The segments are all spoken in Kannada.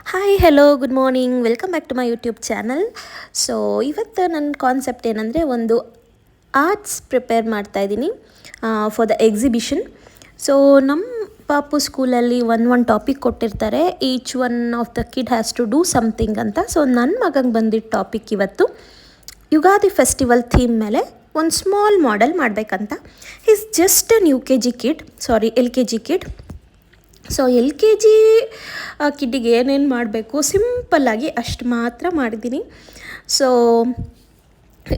Hi hello good morning welcome back to my YouTube channel. So ಇವತ್ತು ನನ್ನ ಕಾನ್ಸೆಪ್ಟ್ ಏನಂದರೆ ಒಂದು ಆರ್ಟ್ಸ್ ಪ್ರಿಪೇರ್ ಮಾಡ್ತಾಯಿದ್ದೀನಿ ಫಾರ್ ದ ಎಕ್ಸಿಬಿಷನ್. ಸೊ ನಮ್ಮ ಪಾಪು ಸ್ಕೂಲಲ್ಲಿ ಒಂದು ಟಾಪಿಕ್ ಕೊಟ್ಟಿರ್ತಾರೆ, each one of the kid has to do something ಅಂತ. ಸೊ ನನ್ನ ಮಗಂಗೆ ಬಂದಿದ್ದ ಟಾಪಿಕ್ ಇವತ್ತು ಯುಗಾದಿ ಫೆಸ್ಟಿವಲ್ ಥೀಮ್ ಮೇಲೆ ಒಂದು ಸ್ಮಾಲ್ ಮಾಡೆಲ್ ಮಾಡಬೇಕಂತ. Is just an L K G kid. So L K G ಕಿಡ್ಡಿಗೆ ಏನೇನು ಮಾಡಬೇಕು ಸಿಂಪಲ್ಲಾಗಿ ಅಷ್ಟು ಮಾತ್ರ ಮಾಡಿದ್ದೀನಿ. ಸೊ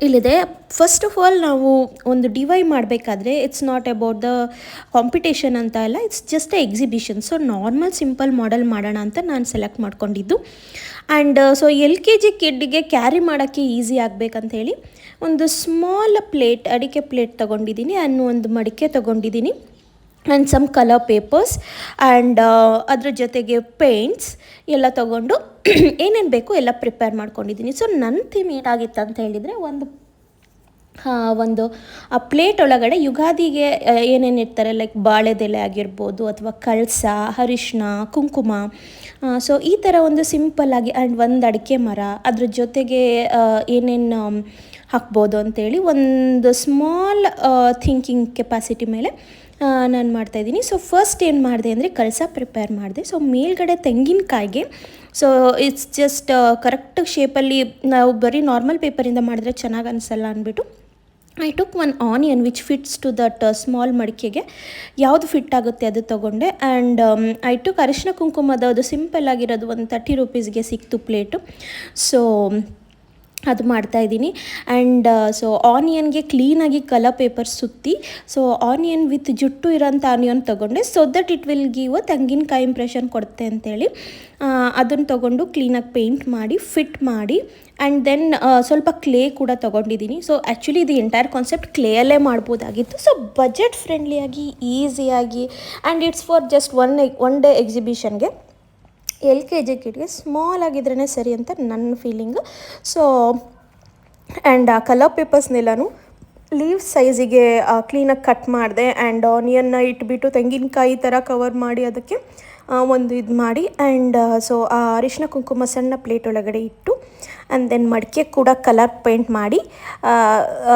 ಇಲ್ಲಿದೆ. ಫಸ್ಟ್ ಆಫ್ ಆಲ್ ನಾವು ಒಂದು ಡಿವೈ ಮಾಡಬೇಕಾದ್ರೆ it's not about the competition ಅಂತ ಅಲ್ಲ, it's just a exhibition. So normal simple model ಮಾಡೋಣ ಅಂತ ನಾನು ಸೆಲೆಕ್ಟ್ ಮಾಡ್ಕೊಂಡಿದ್ದು. And so L K G ಕಿಡ್ಡಿಗೆ ಕ್ಯಾರಿ ಮಾಡೋಕ್ಕೆ ಈಸಿ ಆಗಬೇಕಂತ ಹೇಳಿ ಒಂದು ಸ್ಮಾಲ್ ಪ್ಲೇಟ್, ಅಡಿಕೆ ಪ್ಲೇಟ್ ತೊಗೊಂಡಿದ್ದೀನಿ, ಆ್ಯಂಡ್ ಒಂದು ಮಡಿಕೆ ತೊಗೊಂಡಿದ್ದೀನಿ, and some colour papers, and ಅದ್ರ ಜೊತೆಗೆ ಪೇಂಟ್ಸ್ ಎಲ್ಲ ತೊಗೊಂಡು ಏನೇನು ಬೇಕು ಎಲ್ಲ ಪ್ರಿಪೇರ್ ಮಾಡ್ಕೊಂಡಿದ್ದೀನಿ. ಸೊ ನನ್ನ ಥೀಮ್ ಏನಾಗಿತ್ತು ಅಂತ ಹೇಳಿದರೆ ಒಂದು ಆ ಪ್ಲೇಟ್ ಒಳಗಡೆ ಯುಗಾದಿಗೆ ಏನೇನು ಇರ್ತಾರೆ, ಲೈಕ್ ಬಾಳೆದೆಲೆ ಆಗಿರ್ಬೋದು ಅಥವಾ ಕಳಸ, ಅರಿಶಿನ, ಕುಂಕುಮ. ಸೊ ಈ ಥರ ಒಂದು ಸಿಂಪಲ್ಲಾಗಿ, ಆ್ಯಂಡ್ ಒಂದು ಅಡಿಕೆ ಮರ, ಅದ್ರ ಜೊತೆಗೆ ಏನೇನು ಹಾಕ್ಬೋದು ಅಂಥೇಳಿ ಒಂದು ಸ್ಮಾಲ್ ಥಿಂಕಿಂಗ್ ಕೆಪಾಸಿಟಿ ಮೇಲೆ ನಾನು ಮಾಡ್ತಾಯಿದ್ದೀನಿ. ಸೊ ಫಸ್ಟ್ ಏನು ಮಾಡಿದೆ ಅಂದರೆ ಕಳಸ ಪ್ರಿಪೇರ್ ಮಾಡಿದೆ. ಸೊ ಮೇಲ್ಗಡೆ ತೆಂಗಿನಕಾಯಿಗೆ, ಸೊ ಇಟ್ಸ್ ಜಸ್ಟ್ ಕರೆಕ್ಟ್ ಶೇಪಲ್ಲಿ, ನಾವು ಬರೀ ನಾರ್ಮಲ್ ಪೇಪರಿಂದ ಮಾಡಿದ್ರೆ ಚೆನ್ನಾಗಿ ಅನಿಸಲ್ಲ ಅಂದ್ಬಿಟ್ಟು I took one onion which fits to that small ಮಡಿಕೆಗೆ ಯಾವುದು ಫಿಟ್ ಆಗುತ್ತೆ ಅದು ತೊಗೊಂಡೆ. ಆ್ಯಂಡ್ ಐ ಟುಕ್ ಅರಿಶಿನ ಕುಂಕುಮದ ಅದು ಸಿಂಪಲ್ ಆಗಿರೋದು ಒಂದು 30 ರೂಪೀಸ್ಗೆ ಸಿಕ್ತು ಪ್ಲೇಟು. ಸೊ ಅದು ಮಾಡ್ತಾಯಿದ್ದೀನಿ. ಆ್ಯಂಡ್ ಸೊ ಆನಿಯನ್ಗೆ ಕ್ಲೀನಾಗಿ ಕಲರ್ ಪೇಪರ್ ಸುತ್ತಿ, ಸೊ ಆನಿಯನ್ ವಿತ್ ಜುಟ್ಟು ಇರೋಂಥ ಆನಿಯನ್ ತೊಗೊಂಡೆ, so that it will give ತೆಂಗಿನಕಾಯಿ ಇಂಪ್ರೆಷನ್ ಕೊಡುತ್ತೆ ಅಂತೇಳಿ ಅದನ್ನು ತೊಗೊಂಡು ಕ್ಲೀನಾಗಿ ಪೇಂಟ್ ಮಾಡಿ ಫಿಟ್ ಮಾಡಿ, ಆ್ಯಂಡ್ ದೆನ್ ಸ್ವಲ್ಪ ಕ್ಲೇ ಕೂಡ ತೊಗೊಂಡಿದ್ದೀನಿ. ಸೊ ಆ್ಯಕ್ಚುಲಿ ಇದು ಎಂಟೈರ್ ಕಾನ್ಸೆಪ್ಟ್ ಕ್ಲೇಯಲ್ಲೇ ಮಾಡ್ಬೋದಾಗಿತ್ತು. ಸೊ ಬಜೆಟ್ ಫ್ರೆಂಡ್ಲಿಯಾಗಿ, ಈಸಿಯಾಗಿ, and it's for just one day ಎಕ್ಸಿಬಿಷನ್ಗೆ. ಎಲ್ ಕೆ ಜಿ ಕಿಡ್ಗೆ ಸ್ಮಾಲ್ ಆಗಿದ್ರೇ ಸರಿ ಅಂತ ನನ್ನ ಫೀಲಿಂಗು. ಸೊ ಆ್ಯಂಡ್ ಆ ಕಲರ್ ಪೇಪರ್ಸ್ನೆಲ್ಲನೂ ಲೀವ್ಸ್ ಸೈಜಿಗೆ ಕ್ಲೀನಾಗಿ ಕಟ್ ಮಾಡಿದೆ, ಆ್ಯಂಡ್ ಆನಿಯನ್ನ ಇಟ್ಬಿಟ್ಟು ತೆಂಗಿನಕಾಯಿ ಥರ ಕವರ್ ಮಾಡಿ ಅದಕ್ಕೆ ಒಂದು ಇದು ಮಾಡಿ, ಆ್ಯಂಡ್ ಸೊ ಆ ಅರಿಶಿನ ಕುಂಕುಮ ಸಣ್ಣ ಪ್ಲೇಟ್ ಒಳಗಡೆ ಇಟ್ಟು, ಆ್ಯಂಡ್ ದೆನ್ ಮಡಿಕೆ ಕೂಡ ಕಲರ್ ಪೇಂಟ್ ಮಾಡಿ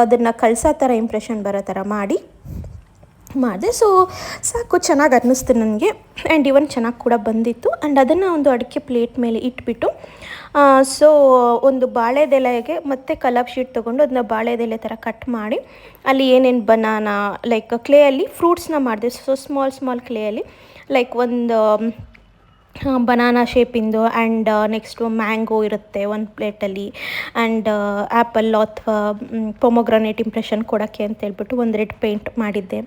ಅದನ್ನು ಕಳಸ ಥರ ಇಂಪ್ರೆಷನ್ ಬರೋ ಥರ ಮಾಡಿದೆ. ಸೊ ಸಾಕು, ಚೆನ್ನಾಗಿ ಅನ್ನಿಸ್ತು ನನಗೆ, ಆ್ಯಂಡ್ ಇವನ್ ಚೆನ್ನಾಗಿ ಕೂಡ ಬಂದಿತ್ತು. ಆ್ಯಂಡ್ ಅದನ್ನು ಒಂದು ಅಡಿಕೆ ಪ್ಲೇಟ್ ಮೇಲೆ ಇಟ್ಬಿಟ್ಟು ಸೊ ಒಂದು ಬಾಳೆದೆಲೆಗೆ ಮತ್ತೆ ಕಲರ್ ಶೀಟ್ ತೊಗೊಂಡು ಅದನ್ನ ಬಾಳೆದೆಲೆ ಥರ ಕಟ್ ಮಾಡಿ ಅಲ್ಲಿ ಏನೇನು ಬನಾನಾ ಲೈಕ್ ಕ್ಲೇಯಲ್ಲಿ ಫ್ರೂಟ್ಸ್ನ ಮಾಡಿದೆ. ಸೊ ಸ್ಮಾಲ್ ಕ್ಲೇಯಲ್ಲಿ ಲೈಕ್ ಒಂದು ಬನಾನಾ ಶೇಪಿಂದು, ಆ್ಯಂಡ್ ನೆಕ್ಸ್ಟು ಮ್ಯಾಂಗೋ ಇರುತ್ತೆ ಒಂದು ಪ್ಲೇಟಲ್ಲಿ, ಆ್ಯಂಡ್ ಆ್ಯಪಲ್ ಅಥವಾ ಪೊಮೊಗ್ರನೇಟ್ ಇಂಪ್ರೆಷನ್ ಕೊಡೋಕ್ಕೆ ಅಂತ ಹೇಳ್ಬಿಟ್ಟು ಒಂದು ರೆಡ್ ಪೇಂಟ್ ಮಾಡಿದ್ದೆ.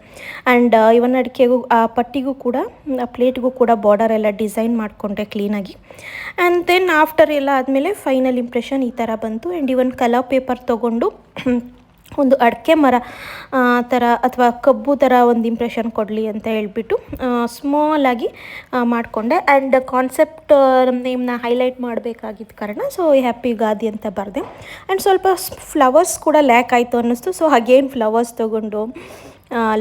ಆ್ಯಂಡ್ ಇವನ್ ಅಡಿಕೆಗೂ ಆ ಪಟ್ಟಿಗೂ ಕೂಡ ಆ ಪ್ಲೇಟ್ಗೂ ಕೂಡ ಬಾರ್ಡರ್ ಎಲ್ಲ ಡಿಸೈನ್ ಮಾಡಿಕೊಂಡೆ ಕ್ಲೀನಾಗಿ. ಆ್ಯಂಡ್ ದೆನ್ ಆಫ್ಟರ್ ಎಲ್ಲ ಆದಮೇಲೆ ಫೈನಲ್ ಇಂಪ್ರೆಷನ್ ಈ ಥರ ಬಂತು. ಆ್ಯಂಡ್ ಇವನ್ ಕಲರ್ ಪೇಪರ್ ತೊಗೊಂಡು ಒಂದು ಅಡಿಕೆ ಮರ ಥರ ಅಥವಾ ಕಬ್ಬು ಥರ ಒಂದು ಇಂಪ್ರೆಷನ್ ಕೊಡಲಿ ಅಂತ ಹೇಳ್ಬಿಟ್ಟು ಸ್ಮಾಲಾಗಿ ಮಾಡಿಕೊಂಡೆ. ಆ್ಯಂಡ್ ಕಾನ್ಸೆಪ್ಟ್ ನೇಮ್ನ ಹೈಲೈಟ್ ಮಾಡಬೇಕಾಗಿದ್ದ ಕಾರಣ ಸೊ ಹ್ಯಾಪಿ ಯುಗಾದಿ ಅಂತ ಬರೆದೆ. ಆ್ಯಂಡ್ ಸ್ವಲ್ಪ ಫ್ಲವರ್ಸ್ ಕೂಡ ಲ್ಯಾಕ್ ಆಯಿತು ಅನ್ನಿಸ್ತು. ಸೊ ಅಗೇನ್ ಫ್ಲವರ್ಸ್ ತೊಗೊಂಡು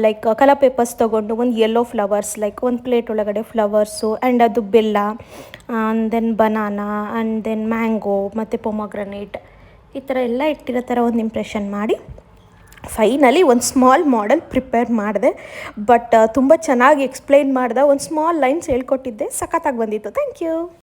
ಲೈಕ್ ಕಲರ್ ಪೇಪರ್ಸ್ ತೊಗೊಂಡು ಒಂದು ಯೆಲ್ಲೋ ಫ್ಲವರ್ಸ್, ಲೈಕ್ ಒಂದು ಪ್ಲೇಟ್ ಒಳಗಡೆ ಫ್ಲವರ್ಸು, ಆ್ಯಂಡ್ ಅದು ಬೆಲ್ಲ, then banana, and then mango ಮತ್ತು ಪೊಮೊಗ್ರನೇಟ್ ಈ ಥರ ಎಲ್ಲ ಇಟ್ಟಿರೋ ಥರ ಒಂದು ಇಂಪ್ರೆಷನ್ ಮಾಡಿ ಫೈನಲಿ ಒಂದು ಸ್ಮಾಲ್ ಮಾಡೆಲ್ ಪ್ರಿಪೇರ್ ಮಾಡಿದೆ. ಬಟ್ ತುಂಬ ಚೆನ್ನಾಗಿ ಎಕ್ಸ್ಪ್ಲೈನ್ ಮಾಡಿದೆ, ಒಂದು ಸ್ಮಾಲ್ ಲೈನ್ಸ್ ಹೇಳ್ಕೊಟ್ಟಿದ್ದೆ, ಸಖತ್ತಾಗಿ ಬಂದಿತ್ತು. Thank you.